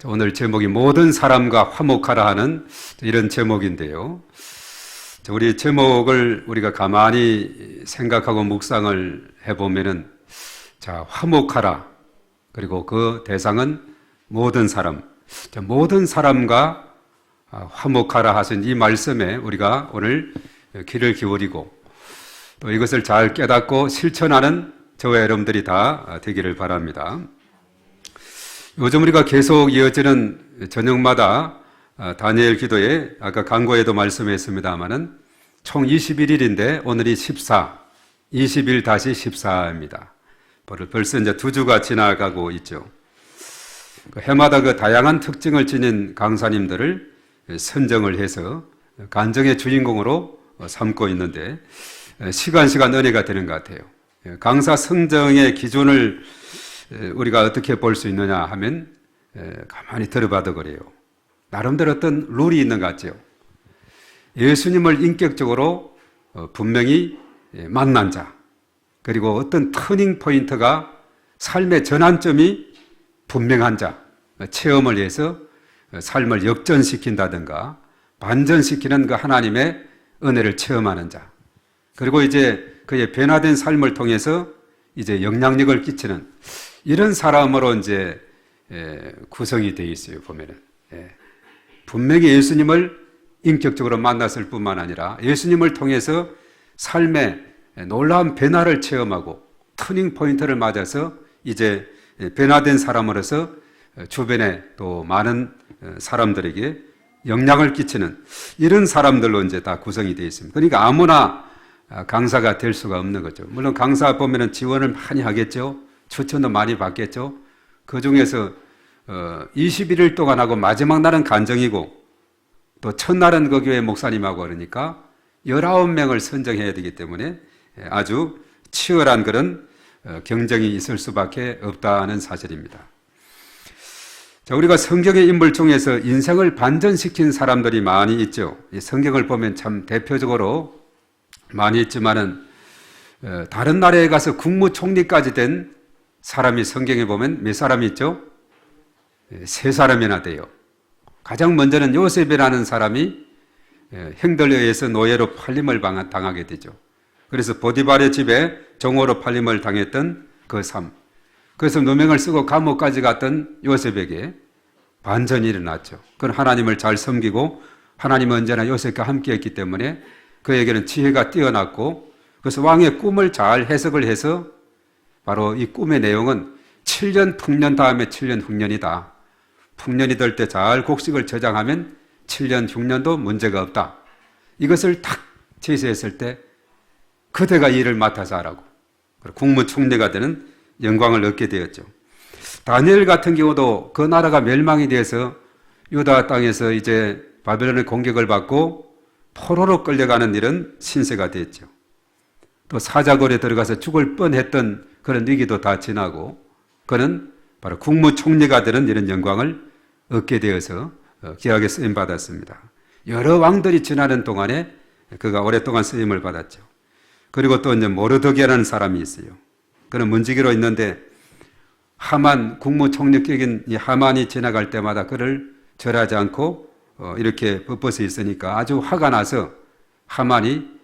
오늘 제목이 모든 사람과 화목하라 하는 이런 제목인데요. 우리 제목을 우리가 가만히 생각하고 묵상을 해보면은, 자, 화목하라. 그리고 그 대상은 모든 사람. 자, 모든 사람과 화목하라 하신 이 말씀에 우리가 오늘 귀를 기울이고 또 이것을 잘 깨닫고 실천하는 저와 여러분들이 다 되기를 바랍니다. 요즘 우리가 계속 이어지는 저녁마다 다니엘 기도에 아까 강고에도 말씀했습니다마는 총 21일인데 오늘이 14, 21-14입니다. 벌써 이제 2주가 지나가고 있죠. 해마다 그 다양한 특징을 지닌 강사님들을 선정을 해서 간증의 주인공으로 삼고 있는데 시간 은혜가 되는 것 같아요. 강사 선정의 기준을 우리가 어떻게 볼 수 있느냐 하면 가만히 들어봐도 그래요. 나름대로 어떤 룰이 있는 것 같죠. 예수님을 인격적으로 분명히 만난 자, 그리고 어떤 터닝 포인트가 삶의 전환점이 분명한 자, 체험을 해서 삶을 역전시킨다든가 반전시키는 그 하나님의 은혜를 체험하는 자, 그리고 이제 그의 변화된 삶을 통해서 이제 영향력을 끼치는 이런 사람으로 이제 구성이 되어 있어요. 보면은 분명히 예수님을 인격적으로 만났을 뿐만 아니라 예수님을 통해서 삶의 놀라운 변화를 체험하고 터닝 포인트를 맞아서 이제 변화된 사람으로서 주변에 또 많은 사람들에게 영향을 끼치는 이런 사람들로 이제 다 구성이 되어 있습니다. 그러니까 아무나 강사가 될 수가 없는 거죠. 물론 강사 보면은 지원을 많이 하겠죠. 추천도 많이 받겠죠. 그 중에서 21일 동안 하고 마지막 날은 간증이고 또 첫날은 그 교회 목사님하고 그러니까 19명을 선정해야 되기 때문에 아주 치열한 그런 경쟁이 있을 수밖에 없다는 사실입니다. 자, 우리가 성경의 인물 중에서 인생을 반전시킨 사람들이 많이 있죠. 이 성경을 보면 참 대표적으로 많이 있지만은 다른 나라에 가서 국무총리까지 된 사람이 성경에 보면 몇 사람이 있죠? 3사람이나 돼요. 가장 먼저는 요셉이라는 사람이 형들에 의해서 노예로 팔림을 당하게 되죠. 그래서 보디발의 집에 종으로 팔림을 당했던 그 삶. 그래서 누명을 쓰고 감옥까지 갔던 요셉에게 반전이 일어났죠. 그건 하나님을 잘 섬기고 하나님은 언제나 요셉과 함께 했기 때문에 그에게는 지혜가 뛰어났고, 그래서 왕의 꿈을 잘 해석을 해서 바로 이 꿈의 내용은 7년 풍년 다음에 7년 흉년이다. 풍년이 될 때 잘 곡식을 저장하면 7년 흉년도 문제가 없다. 이것을 탁 제시했을 때 그대가 이 일을 맡아서 하라고 국무총리가 되는 영광을 얻게 되었죠. 다니엘 같은 경우도 그 나라가 멸망이 돼서 유다 땅에서 이제 바벨론의 공격을 받고 포로로 끌려가는 일은 신세가 됐죠. 또 사자골에 들어가서 죽을 뻔했던 그런 위기도 다 지나고 그는 바로 국무총리가 되는 이런 영광을 얻게 되어서 귀하게 쓰임 받았습니다. 여러 왕들이 지나는 동안에 그가 오랫동안 쓰임을 받았죠. 그리고 또 이제 모르드게라는 사람이 있어요. 그는 문지기로 있는데 하만 국무총리격인 이 하만이 지나갈 때마다 그를 절하지 않고 이렇게 뻣뻣이 있으니까 아주 화가 나서 하만이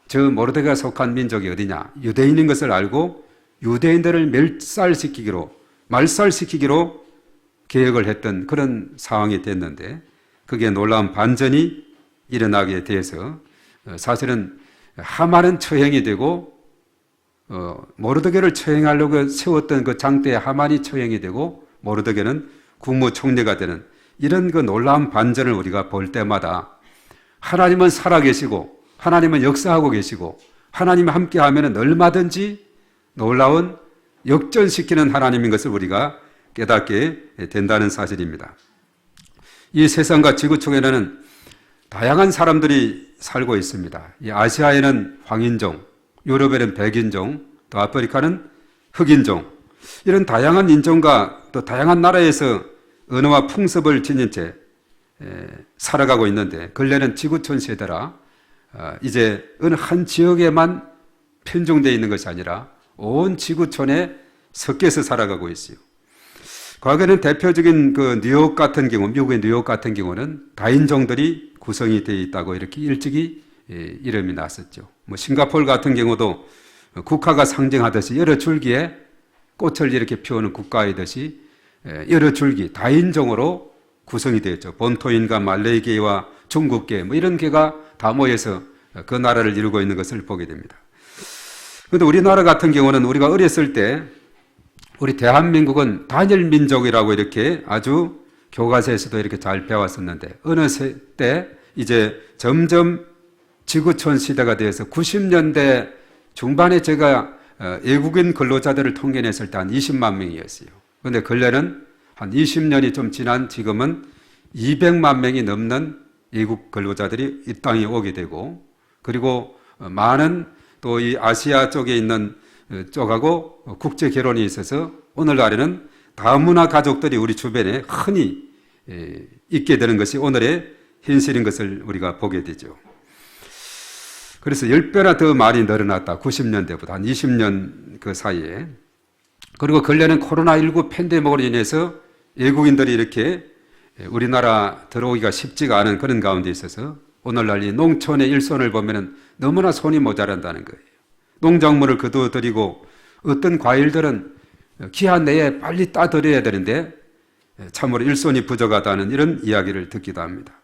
저 모르드게가 속한 민족이 어디냐, 유대인인 것을 알고 유대인들을 말살시키기로 계획을 했던 그런 상황이 됐는데 그게 놀라운 반전이 일어나게 돼서 사실은 하만은 처형이 되고 모르드게를 처형하려고 세웠던 그 장대에 하만이 처형이 되고 모르드게는 국무총리가 되는 이런 그 놀라운 반전을 우리가 볼 때마다 하나님은 살아계시고 하나님은 역사하고 계시고 하나님이 함께하면 얼마든지 놀라운 역전시키는 하나님인 것을 우리가 깨닫게 된다는 사실입니다. 이 세상과 지구촌에는 다양한 사람들이 살고 있습니다. 이 아시아에는 황인종, 유럽에는 백인종, 또 아프리카는 흑인종, 이런 다양한 인종과 또 다양한 나라에서 언어와 풍습을 지닌 채 살아가고 있는데 근래는 지구촌 세대라 이제 어느 한 지역에만 편중되어 있는 것이 아니라 온 지구촌에 섞여서 살아가고 있어요. 과거에는 대표적인 그 뉴욕 같은 경우, 미국의 뉴욕 같은 경우는 다인종들이 구성이 되어 있다고 이렇게 일찍이 이름이 났었죠. 뭐 싱가포르 같은 경우도 국화가 상징하듯이 여러 줄기에 꽃을 이렇게 피우는 국가이듯이 여러 줄기, 다인종으로 구성이 되었죠. 본토인과 말레이계와 중국계, 뭐 이런 계가 다 모여서 그 나라를 이루고 있는 것을 보게 됩니다. 그런데 우리나라 같은 경우는 우리가 어렸을 때 우리 대한민국은 단일 민족이라고 이렇게 아주 교과서에서도 이렇게 잘 배웠었는데 어느 때 이제 점점 지구촌 시대가 되어서 90년대 중반에 제가 외국인 근로자들을 통계냈을 때 한 20만 명이었어요. 그런데 근래는 한 20년이 좀 지난 지금은 200만 명이 넘는 외국 근로자들이 이 땅에 오게 되고, 그리고 많은 또 이 아시아 쪽에 있는 쪽하고 국제 결혼이 있어서 오늘날에는 다문화 가족들이 우리 주변에 흔히 있게 되는 것이 오늘의 현실인 것을 우리가 보게 되죠. 그래서 10배나 더 많이 늘어났다. 90년대보다 한 20년 그 사이에. 그리고 근래는 코로나19 팬데믹으로 인해서 외국인들이 이렇게 우리나라 들어오기가 쉽지가 않은 그런 가운데 있어서 오늘날 이 농촌의 일손을 보면은 너무나 손이 모자란다는 거예요. 농작물을 거두어들이고 어떤 과일들은 기한 내에 빨리 따드려야 되는데 참으로 일손이 부족하다는 이런 이야기를 듣기도 합니다.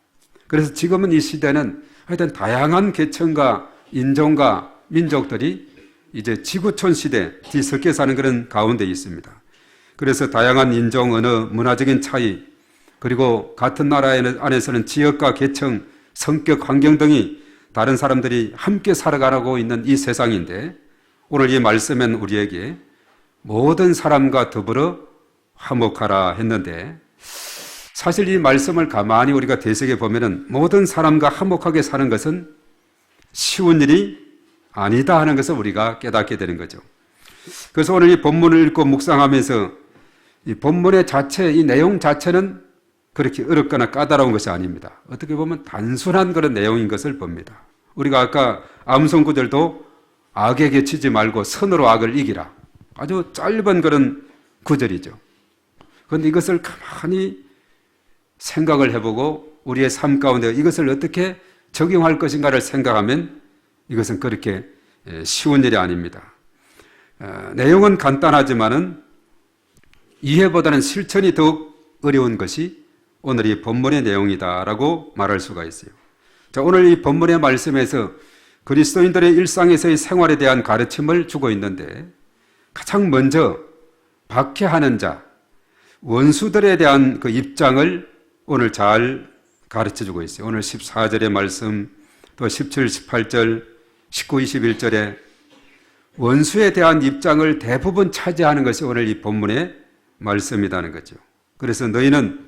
그래서 지금은 이 시대는 하여튼 다양한 계층과 인종과 민족들이 이제 지구촌 시대 뒤섞여 사는 그런 가운데 있습니다. 그래서 다양한 인종, 언어, 문화적인 차이, 그리고 같은 나라 안에서는 지역과 계층, 성격, 환경 등이 다른 사람들이 함께 살아가고 있는 이 세상인데, 오늘 이 말씀은 우리에게 모든 사람과 더불어 화목하라 했는데, 사실 이 말씀을 가만히 우리가 되새겨 보면은 모든 사람과 화목하게 사는 것은 쉬운 일이 아니다 하는 것을 우리가 깨닫게 되는 거죠. 그래서 오늘 이 본문을 읽고 묵상하면서 이 본문의 자체, 이 내용 자체는 그렇게 어렵거나 까다로운 것이 아닙니다. 어떻게 보면 단순한 그런 내용인 것을 봅니다. 우리가 아까 암송 구절도 악에게 치지 말고 선으로 악을 이기라. 아주 짧은 그런 구절이죠. 그런데 이것을 가만히 생각을 해보고 우리의 삶 가운데 이것을 어떻게 적용할 것인가를 생각하면 이것은 그렇게 쉬운 일이 아닙니다. 내용은 간단하지만은 이해보다는 실천이 더욱 어려운 것이 오늘 이 본문의 내용이다라고 말할 수가 있어요. 자, 오늘 이 본문의 말씀에서 그리스도인들의 일상에서의 생활에 대한 가르침을 주고 있는데, 가장 먼저 박해하는 자, 원수들에 대한 그 입장을 오늘 잘 가르쳐 주고 있어요. 오늘 14절의 말씀, 또 17, 18절, 19, 21절에 원수에 대한 입장을 대부분 차지하는 것이 오늘 이 본문의 말씀이라는 거죠. 그래서 너희는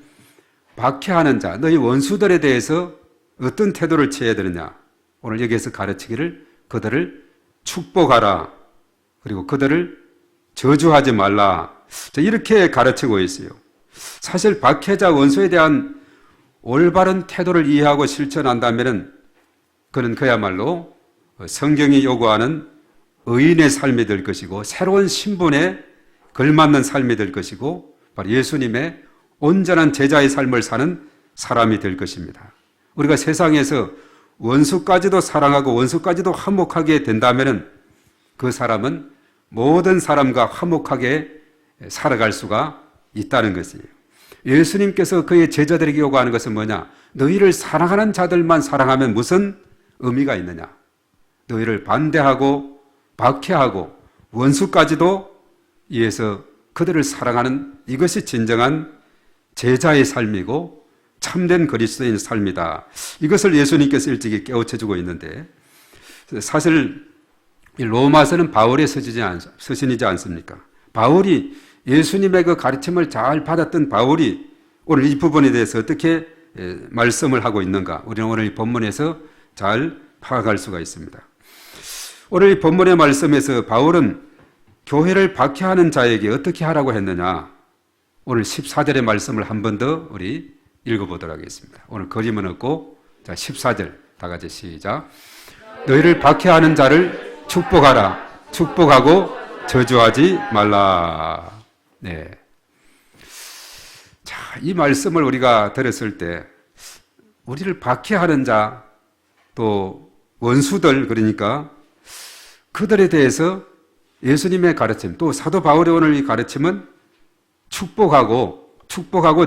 박해하는 자, 너희 원수들에 대해서 어떤 태도를 취해야 되느냐. 오늘 여기에서 가르치기를 그들을 축복하라. 그리고 그들을 저주하지 말라. 이렇게 가르치고 있어요. 사실 박해자 원수에 대한 올바른 태도를 이해하고 실천한다면 그는 그야말로 성경이 요구하는 의인의 삶이 될 것이고 새로운 신분에 걸맞는 삶이 될 것이고 바로 예수님의 온전한 제자의 삶을 사는 사람이 될 것입니다. 우리가 세상에서 원수까지도 사랑하고 원수까지도 화목하게 된다면 그 사람은 모든 사람과 화목하게 살아갈 수가 있다는 것이에요. 예수님께서 그의 제자들에게 요구하는 것은 뭐냐? 너희를 사랑하는 자들만 사랑하면 무슨 의미가 있느냐? 너희를 반대하고 박해하고 원수까지도 이해해서 그들을 사랑하는 이것이 진정한 제자의 삶이고 참된 그리스도인의 삶이다. 이것을 예수님께서 일찍이 깨우쳐주고 있는데, 사실 로마서는 바울의 서신이지 않습니까? 바울이 예수님의 그 가르침을 잘 받았던 바울이 오늘 이 부분에 대해서 어떻게 말씀을 하고 있는가, 우리는 오늘 이 본문에서 잘 파악할 수가 있습니다. 오늘 이 본문의 말씀에서 바울은 교회를 박해하는 자에게 어떻게 하라고 했느냐, 오늘 14절의 말씀을 한 번 더 우리 읽어보도록 하겠습니다. 오늘 그림은 없고, 자, 14절 다 같이 시작. 너희를 박해하는 자를 축복하라. 축복하고 저주하지 말라. 네. 자, 이 말씀을 우리가 들었을 때 우리를 박해하는 자, 또 원수들, 그러니까 그들에 대해서 예수님의 가르침, 또 사도 바울의 오늘 이 가르침은 축복하고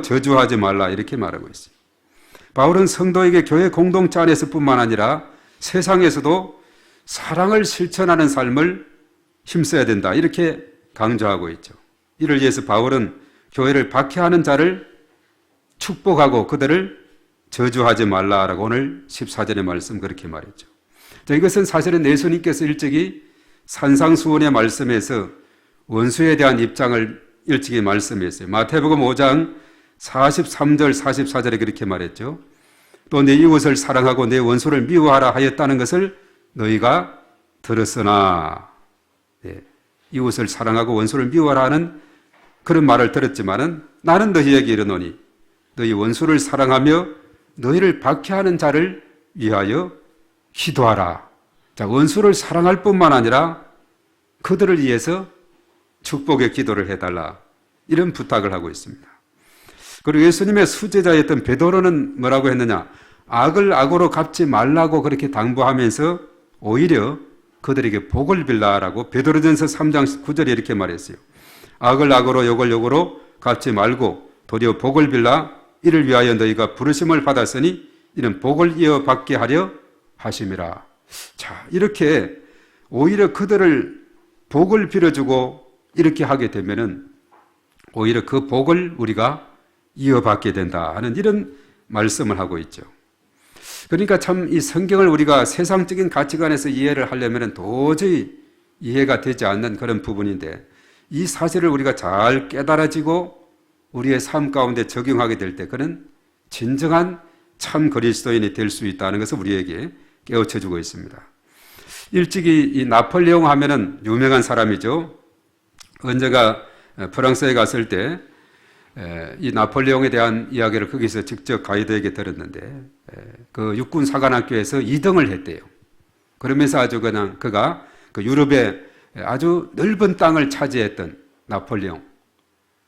저주하지 말라 이렇게 말하고 있어요. 바울은 성도에게 교회 공동체 안에서뿐만 아니라 세상에서도 사랑을 실천하는 삶을 힘써야 된다 이렇게 강조하고 있죠. 이를 위해서 바울은 교회를 박해하는 자를 축복하고 그들을 저주하지 말라라고 오늘 14절의 말씀 그렇게 말했죠. 자, 이것은 사실은 예수님께서 일찍이 산상수훈의 말씀에서 원수에 대한 입장을 일찍이 말씀했어요. 마태복음 5장 43절 44절에 그렇게 말했죠. 또 내 이웃을 사랑하고 내 원수를 미워하라 하였다는 것을 너희가 들었으나, 이웃을 사랑하고 원수를 미워하라 하는 그런 말을 들었지만은 나는 너희에게 이르노니 너희 원수를 사랑하며 너희를 박해하는 자를 위하여 기도하라. 자, 원수를 사랑할 뿐만 아니라 그들을 위해서 축복의 기도를 해달라. 이런 부탁을 하고 있습니다. 그리고 예수님의 수제자였던 베드로는 뭐라고 했느냐? 악을 악으로 갚지 말라고 그렇게 당부하면서 오히려 그들에게 복을 빌라라고 베드로전서 3장 9절에 이렇게 말했어요. 악을 악으로 욕을 욕으로 갚지 말고 도리어 복을 빌라 이를 위하여 너희가 부르심을 받았으니 이는 복을 이어받게 하려 하심이라. 자, 이렇게 오히려 그들을 복을 빌어주고 이렇게 하게 되면은 오히려 그 복을 우리가 이어받게 된다 하는 이런 말씀을 하고 있죠. 그러니까 참 이 성경을 우리가 세상적인 가치관에서 이해를 하려면 도저히 이해가 되지 않는 그런 부분인데 이 사실을 우리가 잘 깨달아지고 우리의 삶 가운데 적용하게 될 때 그는 진정한 참 그리스도인이 될 수 있다는 것을 우리에게 깨우쳐주고 있습니다. 일찍이 이 나폴레옹 하면은 유명한 사람이죠. 언제가 프랑스에 갔을 때 이 나폴레옹에 대한 이야기를 거기서 직접 가이드에게 들었는데 그 육군 사관학교에서 2등을 했대요. 그러면서 아주 그냥 그가 그 유럽의 아주 넓은 땅을 차지했던 나폴레옹.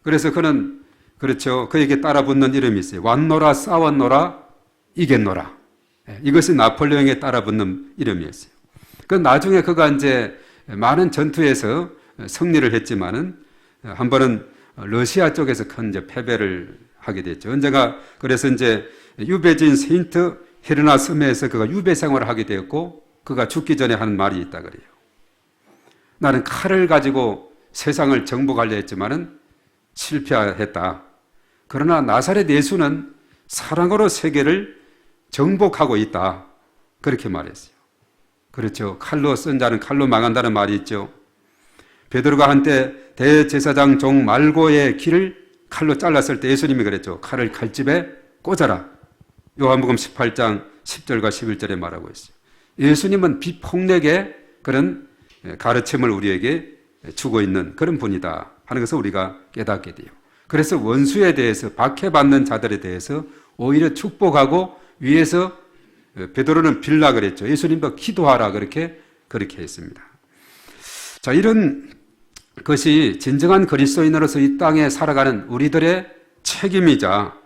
그래서 그는 그렇죠. 그에게 따라붙는 이름이 있어요. 왔노라 싸웠노라 이겼노라. 이것이 나폴레옹에 따라붙는 이름이었어요. 그 나중에 그가 이제 많은 전투에서 승리를 했지만은 한 번은 러시아 쪽에서 큰 이제 패배를 하게 됐죠. 언제가 그래서 이제 유배지인 세인트 헤르나 섬에서 그가 유배 생활을 하게 되었고 그가 죽기 전에 하는 말이 있다 그래요. 나는 칼을 가지고 세상을 정복하려 했지만은 실패했다. 그러나 나사렛 예수는 사랑으로 세계를 정복하고 있다. 그렇게 말했어요. 그렇죠. 칼로 쓴 자는 칼로 망한다는 말이 있죠. 베드로가 한때 대제사장 종 말고의 길을 칼로 잘랐을 때 예수님이 그랬죠. 칼을 칼집에 꽂아라. 요한복음 18장 10절과 11절에 말하고 있어요. 예수님은 비폭력의 그런 가르침을 우리에게 주고 있는 그런 분이다 하는 것을 우리가 깨닫게 돼요. 그래서 원수에 대해서 박해받는 자들에 대해서 오히려 축복하고 위에서 베드로는 빌라 그랬죠. 예수님도 기도하라 그렇게 했습니다. 자, 이런 것이 진정한 그리스도인으로서 이 땅에 살아가는 우리들의 책임이자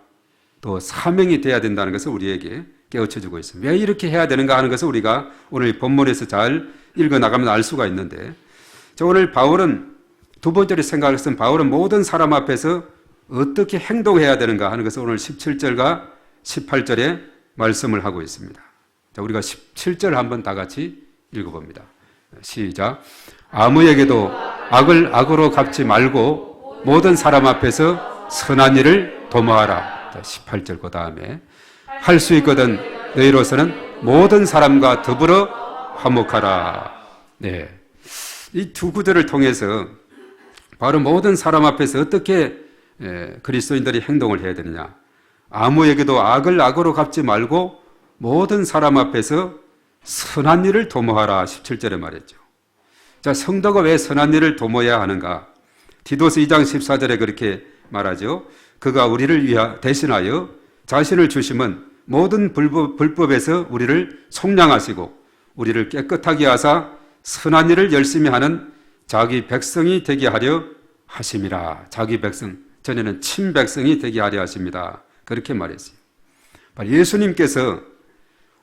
또 사명이 되어야 된다는 것을 우리에게 깨우쳐주고 있습니다. 왜 이렇게 해야 되는가 하는 것을 우리가 오늘 본문에서 잘 읽어나가면 알 수가 있는데, 오늘 바울은 두 번째로 생각했던 바울은 모든 사람 앞에서 어떻게 행동해야 되는가 하는 것을 오늘 17절과 18절에 말씀을 하고 있습니다. 자, 우리가 17절 한번 다 같이 읽어봅니다. 시작. 아무에게도 악을 악으로 갚지 말고 모든 사람 앞에서 선한 일을 도모하라. 자, 18절 그 다음에 할 수 있거든 너희로서는 모든 사람과 더불어 화목하라. 네, 이 두 구절을 통해서 바로 모든 사람 앞에서 어떻게 그리스도인들이 행동을 해야 되느냐. 아무에게도 악을 악으로 갚지 말고 모든 사람 앞에서 선한 일을 도모하라. 17절에 말했죠. 자, 성도가 왜 선한 일을 도모해야 하는가? 디도스 2장 14절에 그렇게 말하죠. 그가 우리를 대신하여 자신을 주심은 모든 불법에서 우리를 속량하시고 우리를 깨끗하게 하사 선한 일을 열심히 하는 자기 백성이 되게 하려 하심이라. 자기 백성, 전에는 친백성이 되게 하려 하십니다. 그렇게 말했어요. 예수님께서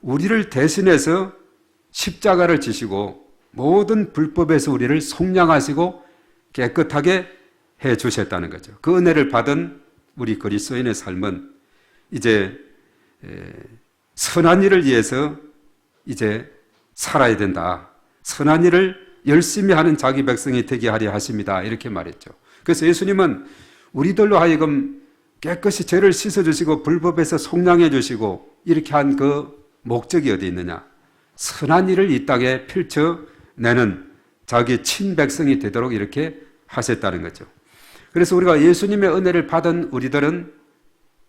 우리를 대신해서 십자가를 지시고 모든 불법에서 우리를 속량하시고 깨끗하게 해 주셨다는 거죠. 그 은혜를 받은 우리 그리스도인의 삶은 이제 선한 일을 위해서 이제 살아야 된다. 선한 일을 열심히 하는 자기 백성이 되게 하려 하십니다. 이렇게 말했죠. 그래서 예수님은 우리들로 하여금 깨끗이 죄를 씻어주시고 불법에서 속량해 주시고 이렇게 한 그 목적이 어디 있느냐? 선한 일을 이 땅에 펼쳐내는 자기 친백성이 되도록 이렇게 하셨다는 거죠. 그래서 우리가 예수님의 은혜를 받은 우리들은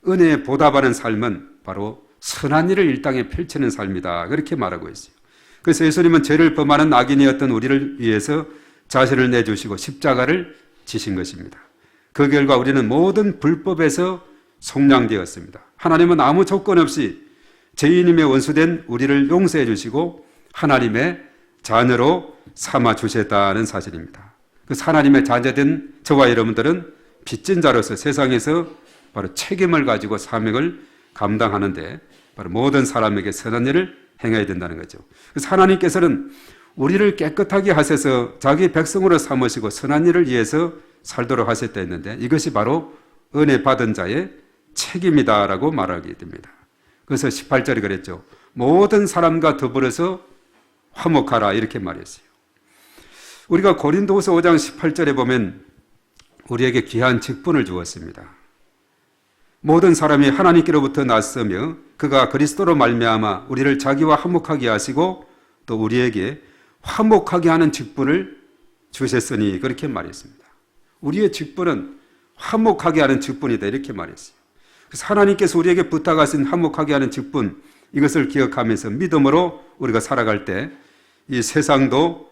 은혜에 보답하는 삶은 바로 선한 일을 이 땅에 펼치는 삶이다. 그렇게 말하고 있어요. 그래서 예수님은 죄를 범하는 악인이었던 우리를 위해서 자신을 내주시고 십자가를 지신 것입니다. 그 결과 우리는 모든 불법에서 속량되었습니다. 하나님은 아무 조건 없이 죄인임의 원수된 우리를 용서해 주시고 하나님의 자녀로 삼아 주셨다는 사실입니다. 그 하나님의 자녀된 저와 여러분들은 빚진 자로서 세상에서 바로 책임을 가지고 사명을 감당하는데 바로 모든 사람에게 선한 일을 행해야 된다는 거죠. 그래서 하나님께서는 우리를 깨끗하게 하셔서 자기 백성으로 삼으시고 선한 일을 위해서 살도록 하셨다 했는데 이것이 바로 은혜 받은 자의 책임이다라고 말하게 됩니다. 그래서 18절에 그랬죠. 모든 사람과 더불어서 화목하라 이렇게 말했어요. 우리가 고린도후서 5장 18절에 보면 우리에게 귀한 직분을 주었습니다. 모든 사람이 하나님께로부터 났으며 그가 그리스도로 말미암아 우리를 자기와 화목하게 하시고 또 우리에게 화목하게 하는 직분을 주셨으니 그렇게 말했습니다. 우리의 직분은 화목하게 하는 직분이다 이렇게 말했어요. 그래서 하나님께서 우리에게 부탁하신 화목하게 하는 직분 이것을 기억하면서 믿음으로 우리가 살아갈 때 이 세상도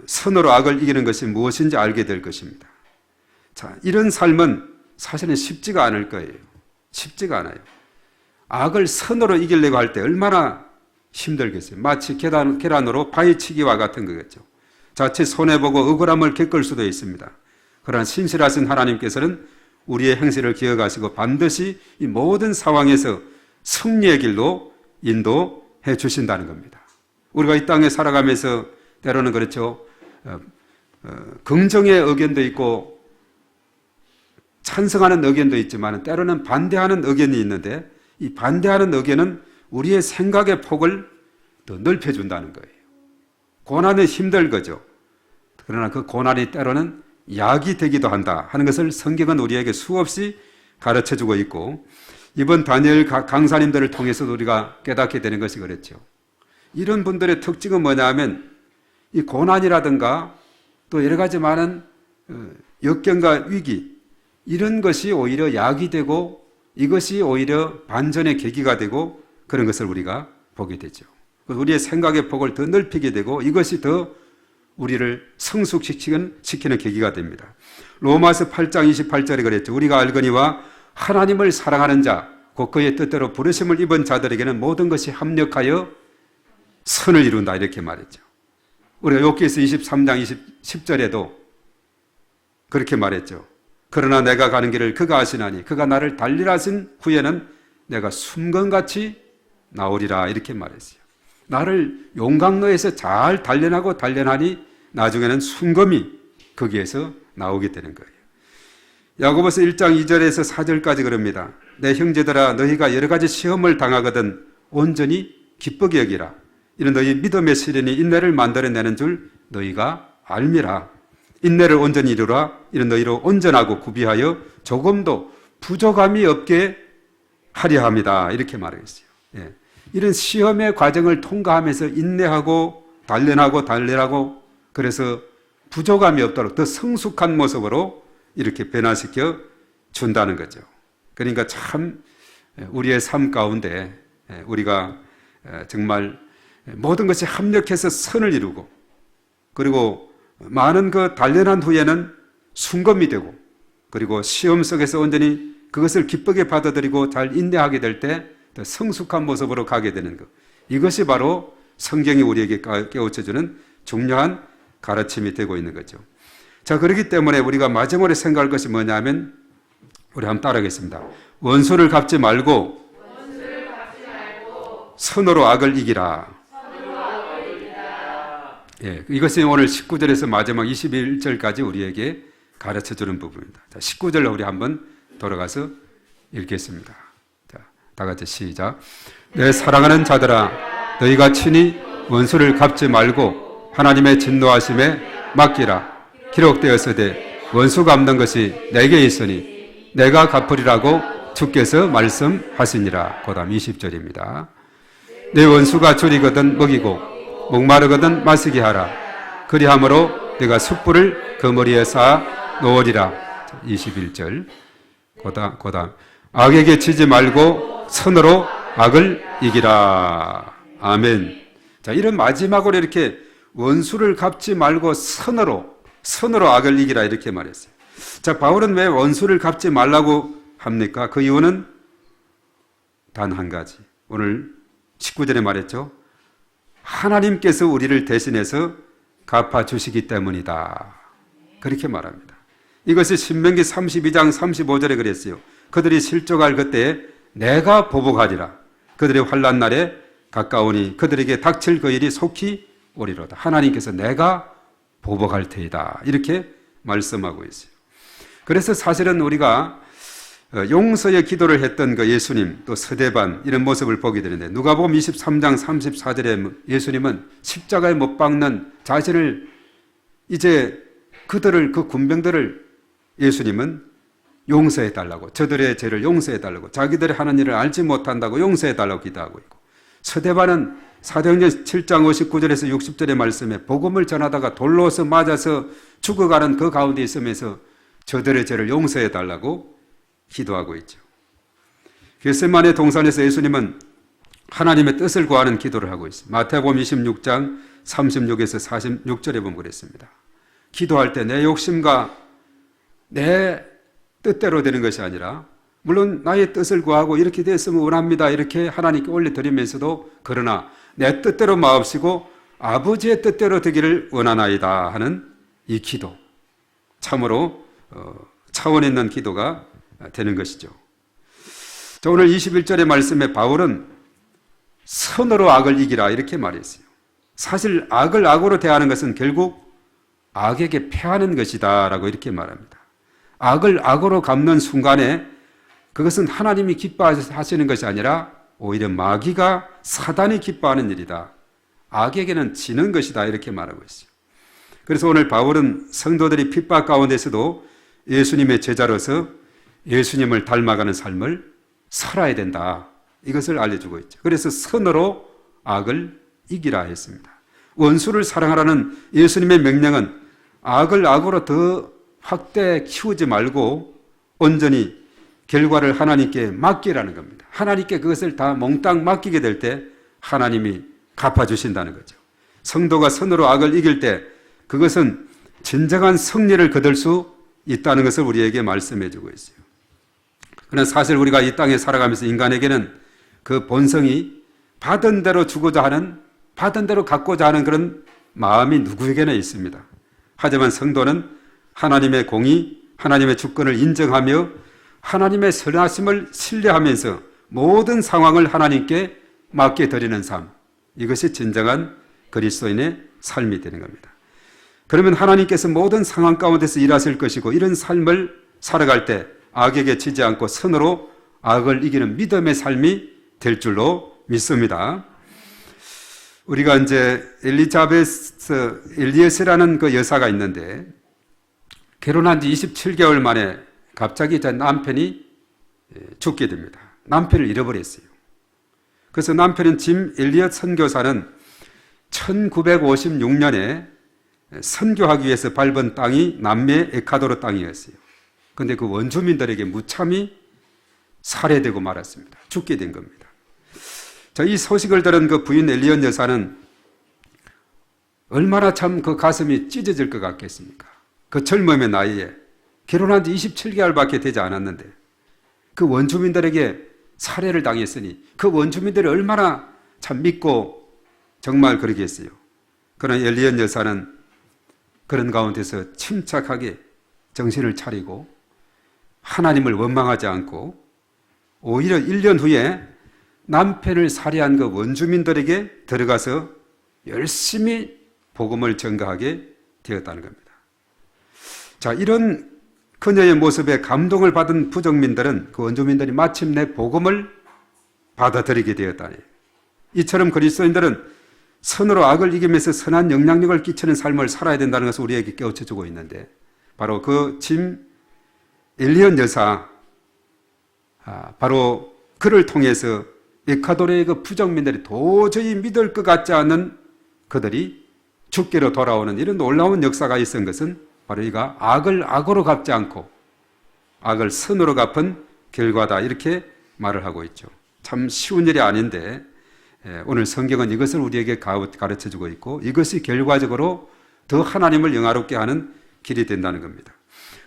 선으로 악을 이기는 것이 무엇인지 알게 될 것입니다. 자, 이런 삶은 사실은 쉽지가 않을 거예요. 쉽지가 않아요. 악을 선으로 이기려고 할 때 얼마나 힘들겠어요. 마치 계란으로 파헤치기와 같은 거겠죠. 자칫 손해보고 억울함을 겪을 수도 있습니다. 그러나 신실하신 하나님께서는 우리의 행실을 기억하시고 반드시 이 모든 상황에서 승리의 길로 인도해 주신다는 겁니다. 우리가 이 땅에 살아가면서 때로는 그렇죠. 긍정의 의견도 있고 찬성하는 의견도 있지만 때로는 반대하는 의견이 있는데 이 반대하는 의견은 우리의 생각의 폭을 더 넓혀준다는 거예요. 고난은 힘들 거죠. 그러나 그 고난이 때로는 약이 되기도 한다 하는 것을 성경은 우리에게 수없이 가르쳐주고 있고 이번 다니엘 강사님들을 통해서도 우리가 깨닫게 되는 것이 그렇죠. 이런 분들의 특징은 뭐냐 하면 이 고난이라든가 또 여러 가지 많은 역경과 위기 이런 것이 오히려 약이 되고 이것이 오히려 반전의 계기가 되고 그런 것을 우리가 보게 되죠. 우리의 생각의 폭을 더 넓히게 되고 이것이 더 우리를 성숙시키는 계기가 됩니다. 로마서 8장 28절에 그랬죠. 우리가 알거니와 하나님을 사랑하는 자, 곧 그의 뜻대로 부르심을 입은 자들에게는 모든 것이 합력하여 선을 이룬다 이렇게 말했죠. 우리가 욥기서 23장 10절에도 그렇게 말했죠. 그러나 내가 가는 길을 그가 아시나니 그가 나를 달리라 하신 후에는 내가 숨건같이 나오리라 이렇게 말했어요. 나를 용광로에서 잘 단련하니 나중에는 순검이 거기에서 나오게 되는 거예요. 야고보서 1장 2절에서 4절까지 그럽니다. 내 형제들아 너희가 여러 가지 시험을 당하거든 온전히 기쁘게 여기라. 이는 너희 믿음의 시련이 인내를 만들어내는 줄 너희가 알미라. 인내를 온전히 이루라. 이는 너희로 온전하고 구비하여 조금도 부족함이 없게 하려 합니다. 이렇게 말했어요. 예. 이런 시험의 과정을 통과하면서 인내하고 단련하고 그래서 부족함이 없도록 더 성숙한 모습으로 이렇게 변화시켜 준다는 거죠. 그러니까 참 우리의 삶 가운데 우리가 정말 모든 것이 합력해서 선을 이루고 그리고 많은 그 단련한 후에는 순검이 되고 그리고 시험 속에서 온전히 그것을 기쁘게 받아들이고 잘 인내하게 될 때 더 성숙한 모습으로 가게 되는 것. 이것이 바로 성경이 우리에게 깨우쳐주는 중요한 가르침이 되고 있는 거죠. 자, 그렇기 때문에 우리가 마지막으로 생각할 것이 뭐냐면 우리 한번 따라하겠습니다. 원수를 갚지 말고 선으로 악을 이기라. 예, 이것이 오늘 19절에서 마지막 21절까지 우리에게 가르쳐주는 부분입니다. 자, 19절 우리 한번 돌아가서 읽겠습니다. 자, 다 같이 시작. 내 사랑하는 자들아, 너희가 친히 원수를 갚지 말고 하나님의 진노하심에 맡기라. 기록되었으되 원수 갚는 것이 내게 있으니 내가 갚으리라고 주께서 말씀하시니라. 그다음 20절입니다. 내 원수가 줄이거든 먹이고 목마르거든 마시게 하라. 그리함으로 내가 숯불을 그 머리에 쌓아 놓으리라. 21절. 그다음 악에게 지지 말고 선으로 악을 이기라. 아멘. 자, 이런 마지막으로 이렇게 원수를 갚지 말고 선으로 악을 이기라 이렇게 말했어요. 자, 바울은 왜 원수를 갚지 말라고 합니까? 그 이유는 단 한 가지. 오늘 19절에 말했죠. 하나님께서 우리를 대신해서 갚아주시기 때문이다. 그렇게 말합니다. 이것이 신명기 32장 35절에 그랬어요. 그들이 실족할 그때에 내가 보복하리라. 그들의 환난 날에 가까우니 그들에게 닥칠 그 일이 속히 오리로다. 하나님께서 내가 보복할 테이다. 이렇게 말씀하고 있어요. 그래서 사실은 우리가 용서의 기도를 했던 그 예수님 또 스데반 이런 모습을 보게 되는데 누가복음 23장 34절에 예수님은 십자가에 못 박는 자신을 이제 그들을 그 군병들을 예수님은 용서해 달라고 저들의 죄를 용서해 달라고 자기들이 하는 일을 알지 못한다고 용서해 달라고 기도하고 있고 스데반은 사도행전 7장 59절에서 60절의 말씀에 복음을 전하다가 돌로서 맞아서 죽어가는 그 가운데 있으면서 저들의 죄를 용서해 달라고 기도하고 있죠. 겟세마네 동산에서 예수님은 하나님의 뜻을 구하는 기도를 하고 있습니다. 마태복음 26장 36에서 46절에 보면 그랬습니다. 기도할 때 내 욕심과 내 뜻대로 되는 것이 아니라 물론 나의 뜻을 구하고 이렇게 됐으면 원합니다. 이렇게 하나님께 올려드리면서도 그러나 내 뜻대로 마옵시고 아버지의 뜻대로 되기를 원하나이다 하는 이 기도. 참으로 차원 있는 기도가 되는 것이죠. 자, 오늘 21절의 말씀에 바울은 선으로 악을 이기라 이렇게 말했어요. 사실 악을 악으로 대하는 것은 결국 악에게 패하는 것이다 라고 이렇게 말합니다. 악을 악으로 갚는 순간에 그것은 하나님이 기뻐하시는 것이 아니라 오히려 마귀가 사단이 기뻐하는 일이다. 악에게는 지는 것이다 이렇게 말하고 있어요. 그래서 오늘 바울은 성도들이 핍박 가운데서도 예수님의 제자로서 예수님을 닮아가는 삶을 살아야 된다. 이것을 알려주고 있죠. 그래서 선으로 악을 이기라 했습니다. 원수를 사랑하라는 예수님의 명령은 악을 악으로 더 확대 키우지 말고 온전히 결과를 하나님께 맡기라는 겁니다. 하나님께 그것을 다 몽땅 맡기게 될 때 하나님이 갚아주신다는 거죠. 성도가 선으로 악을 이길 때 그것은 진정한 승리를 거둘 수 있다는 것을 우리에게 말씀해 주고 있어요. 그러나 사실 우리가 이 땅에 살아가면서 인간에게는 그 본성이 받은 대로 주고자 하는, 받은 대로 갖고자 하는 그런 마음이 누구에게나 있습니다. 하지만 성도는 하나님의 공의, 하나님의 주권을 인정하며 하나님의 선하심을 신뢰하면서 모든 상황을 하나님께 맡겨 드리는 삶, 이것이 진정한 그리스도인의 삶이 되는 겁니다. 그러면 하나님께서 모든 상황 가운데서 일하실 것이고 이런 삶을 살아갈 때 악에게 지지 않고 선으로 악을 이기는 믿음의 삶이 될 줄로 믿습니다. 우리가 이제 엘리에스라는 그 여사가 있는데 결혼한 지 27개월 만에 갑자기 남편이 죽게 됩니다. 남편을 잃어버렸어요. 그래서 남편인 짐 엘리엇 선교사는 1956년에 선교하기 위해서 밟은 땅이 남미 에콰도르 땅이었어요. 그런데 그 원주민들에게 무참히 살해되고 말았습니다. 죽게 된 겁니다. 자, 이 소식을 들은 그 부인 엘리엇 여사는 얼마나 참 그 가슴이 찢어질 것 같겠습니까? 그 젊음의 나이에 결혼한 지 27개월밖에 되지 않았는데 그 원주민들에게 살해를 당했으니 그 원주민들이 얼마나 참 믿고 정말 그러겠어요. 그러나 엘리엇 여사는 그런 가운데서 침착하게 정신을 차리고 하나님을 원망하지 않고 오히려 1년 후에 남편을 살해한 그 원주민들에게 들어가서 열심히 복음을 전가하게 되었다는 겁니다. 자, 이런 그녀의 모습에 감동을 받은 부족민들은 그 원주민들이 마침내 복음을 받아들이게 되었다니. 이처럼 그리스도인들은 선으로 악을 이기면서 선한 영향력을 끼치는 삶을 살아야 된다는 것을 우리에게 깨우쳐주고 있는데, 바로 그 짐 엘리언 여사, 바로 그를 통해서 에콰도르의 그 부족민들이 도저히 믿을 것 같지 않은 그들이 죽게로 돌아오는 이런 놀라운 역사가 있은 것은 바로 이가 악을 악으로 갚지 않고 악을 선으로 갚은 결과다, 이렇게 말을 하고 있죠. 참 쉬운 일이 아닌데 오늘 성경은 이것을 우리에게 가르쳐주고 있고, 이것이 결과적으로 더 하나님을 영화롭게 하는 길이 된다는 겁니다.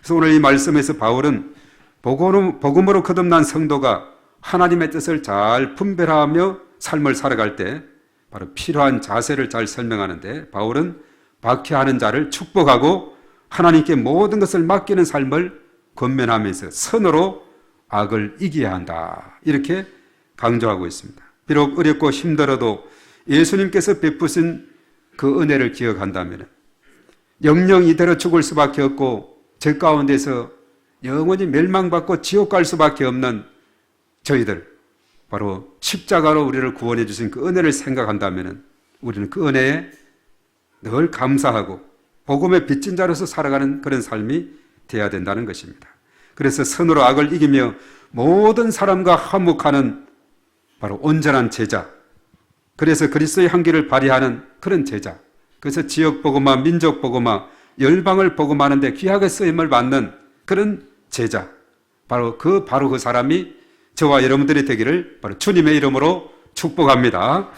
그래서 오늘 이 말씀에서 바울은 복음으로 거듭난 성도가 하나님의 뜻을 잘 분별하며 삶을 살아갈 때 바로 필요한 자세를 잘 설명하는데, 바울은 박해하는 자를 축복하고 하나님께 모든 것을 맡기는 삶을 권면하면서 선으로 악을 이겨야 한다, 이렇게 강조하고 있습니다. 비록 어렵고 힘들어도 예수님께서 베푸신 그 은혜를 기억한다면 영영 이대로 죽을 수밖에 없고 죄 가운데서 영원히 멸망받고 지옥 갈 수밖에 없는 저희들, 바로 십자가로 우리를 구원해 주신 그 은혜를 생각한다면 우리는 그 은혜에 늘 감사하고 복음의 빚진 자로서 살아가는 그런 삶이 되어야 된다는 것입니다. 그래서 선으로 악을 이기며 모든 사람과 화목하는 바로 온전한 제자, 그래서 그리스도의 향기를 발휘하는 그런 제자, 그래서 지역 복음화, 민족 복음화, 열방을 복음하는 데 귀하게 쓰임을 받는 그런 제자, 바로 그 사람이 저와 여러분들이 되기를 바로 주님의 이름으로 축복합니다.